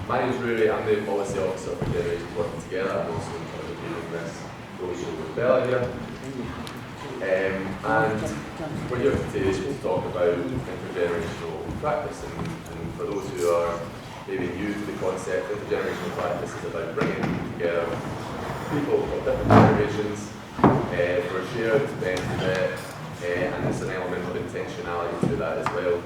My name is Rory, I'm the policy officer for Generations Working Together. I'm also in charge of leading this roadshow with Bella here. And we're here today to talk about intergenerational practice. And for those who are maybe new to the concept, intergenerational practice is about bringing together people of different generations for a shared benefit, and there's an element of intentionality to that as well.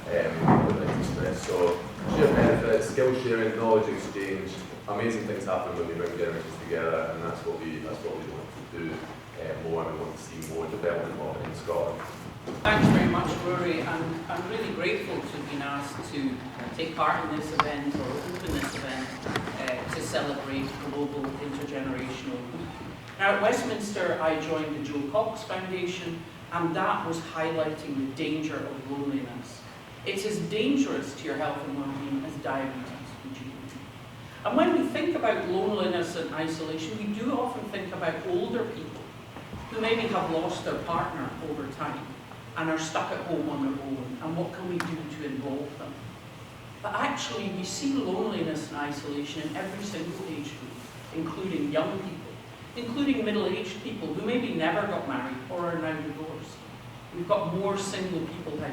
We'd like to stress. So, shared benefits, skill sharing, knowledge exchange, amazing things happen when we bring generations together, and that's what we want to do more, and we want to see more development of in Scotland. Thanks very much, Rory, and I'm really grateful to have been asked to take part in this event, or open this event, to celebrate Global Intergenerational Week. Now at Westminster, I joined the Joe Cox Foundation, and that was highlighting the danger of loneliness. It's as dangerous to your health and well-being as diabetes, would you agree? And when we think about loneliness and isolation, we do often think about older people who maybe have lost their partner over time and are stuck at home on their own, and what can we do to involve them? But actually, we see loneliness and isolation in every single age group, including young people, including middle-aged people who maybe never got married or are now divorced. We've got more single people in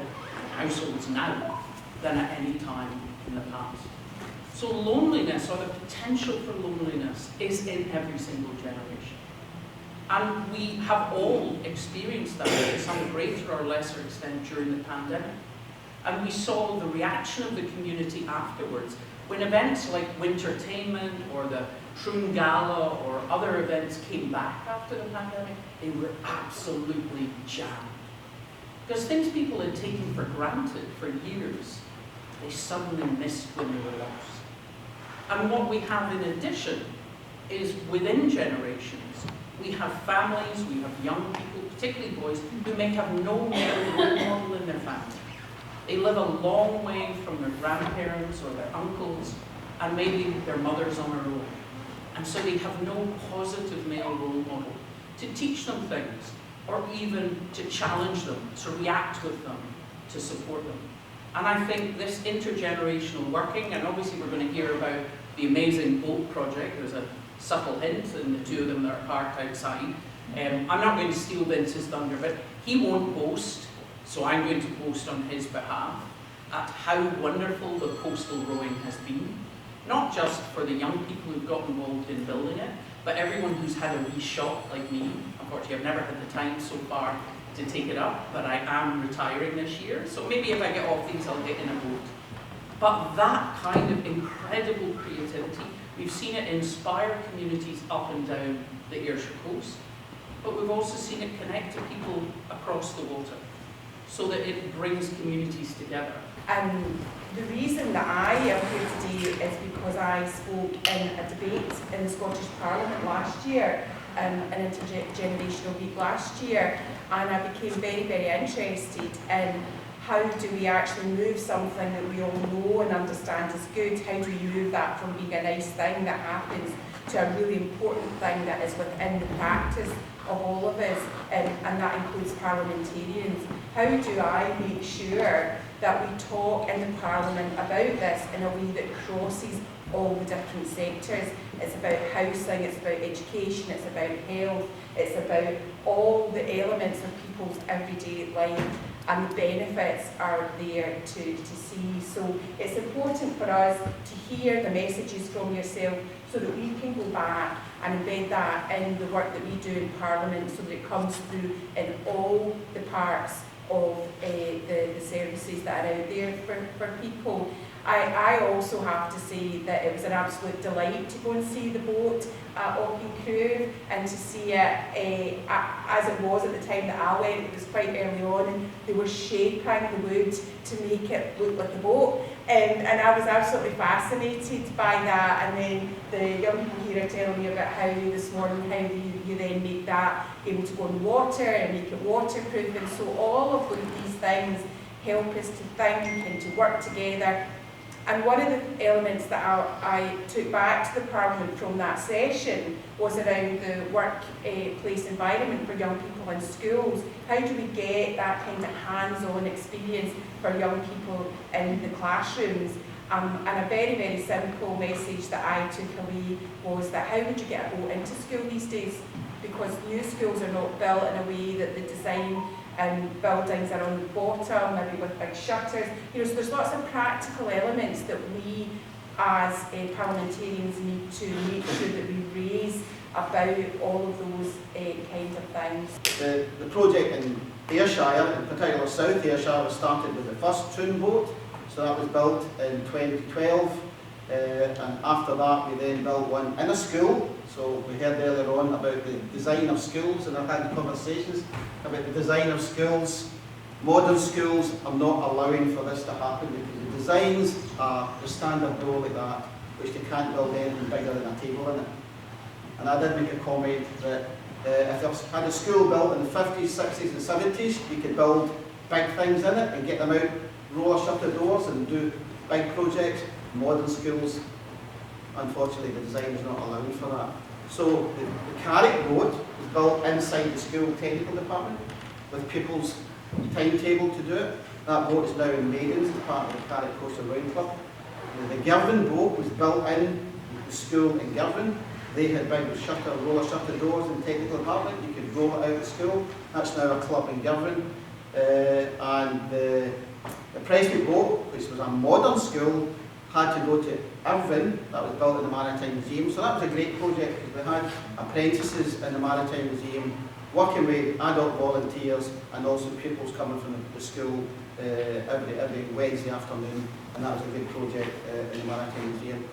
households now than at any time in the past. So loneliness, or the potential for loneliness, is in every single generation. And we have all experienced that to some greater or lesser extent during the pandemic. And we saw the reaction of the community afterwards when events like Wintertainment or the Troon Gala or other events came back after the pandemic. They were absolutely jammed. Because things people had taken for granted for years, they suddenly missed when they were lost. And what we have in addition is within generations, we have families, we have young people, particularly boys, who may have no male role model in their family. They live a long way from their grandparents or their uncles, and maybe their mother's on her own. And so they have no positive male role model to teach them things, or even to challenge them, to react with them, to support them. And I think this intergenerational working, and obviously we're going to hear about the amazing boat project, there's a subtle hint, and the two of them that are parked outside. I'm not going to steal Vince's thunder, but he won't boast, so I'm going to boast on his behalf at how wonderful the coastal rowing has been. Not just for the young people who've got involved in building it, but everyone who's had a wee shot like me. Unfortunately, I've never had the time so far to take it up, but I am retiring this year, so maybe if I get off these, I'll get in a boat. But that kind of incredible creativity, we've seen it inspire communities up and down the Ayrshire coast, but we've also seen it connect to people across the water, so that it brings communities together. The reason that I am here today is because I spoke in a debate in the Scottish Parliament last year, an intergenerational week last year, and I became very, very interested in how do we actually move something that we all know and understand is good, how do we move that from being a nice thing that happens to a really important thing that is within the practice of all of us, and that includes parliamentarians. How do I make sure that we talk in the Parliament about this in a way that crosses all the different sectors? It's about housing, it's about education, it's about health, it's about all the elements of people's everyday life, and the benefits are there to see. So it's important for us to hear the messages from yourself so that we can go back and embed that in the work that we do in Parliament, so that it comes through in all the parts of the services that are out there for people. I also have to say that it was an absolute delight to go and see the boat at Auchengrove, and to see it as it was at the time that I went. It was quite early on, and they were shaping the wood to make it look like a boat, and I was absolutely fascinated by that. And then the young people here are telling me about how this morning, how you then make that able to go in water and make it waterproof, and so all of these things help us to think and to work together. And one of the elements that I took back to the Parliament from that session was around the workplace environment for young people in schools. How do we get that kind of hands-on experience for young people in the classrooms? And a very, very simple message that I took away was that how would you get a boat into school these days? Because new schools are not built in a way that the design buildings are on the bottom, maybe with big shutters. So there's lots of practical elements that we as parliamentarians need to make sure that we raise about all of those kind of things. The project in Ayrshire, in particular South Ayrshire, was started with the first Troon boat. So that was built in 2012, and after that we then built one in a school. So we heard earlier on about the design of schools, and I've had conversations about the design of schools. Modern schools are not allowing for this to happen because the designs are the standard door like that, which they can't build anything bigger than a table in it. And I did make a comment that if you had a school built in the 50s, 60s and 70s, you could build big things in it and get them out roller shutter doors and do big projects. Modern schools, unfortunately, the design is not allowing for that. So the Carrick Road was built inside the school technical department with pupils' timetable to do it. That boat is now in Maidens as part of the Carrick Coastal Rowing Club. The Girvan boat was built in the school in Girvan. They had big roller shutter doors in the technical department. You could roll it out of school. That's now a club in Girvan. And the Presby boat, which was a modern school, had to go to Irvine. That was built in the Maritime Museum. So that was a great project because we had apprentices in the Maritime Museum working with adult volunteers and also pupils coming from the school every Wednesday afternoon. And that was a good project in the Maritime Museum.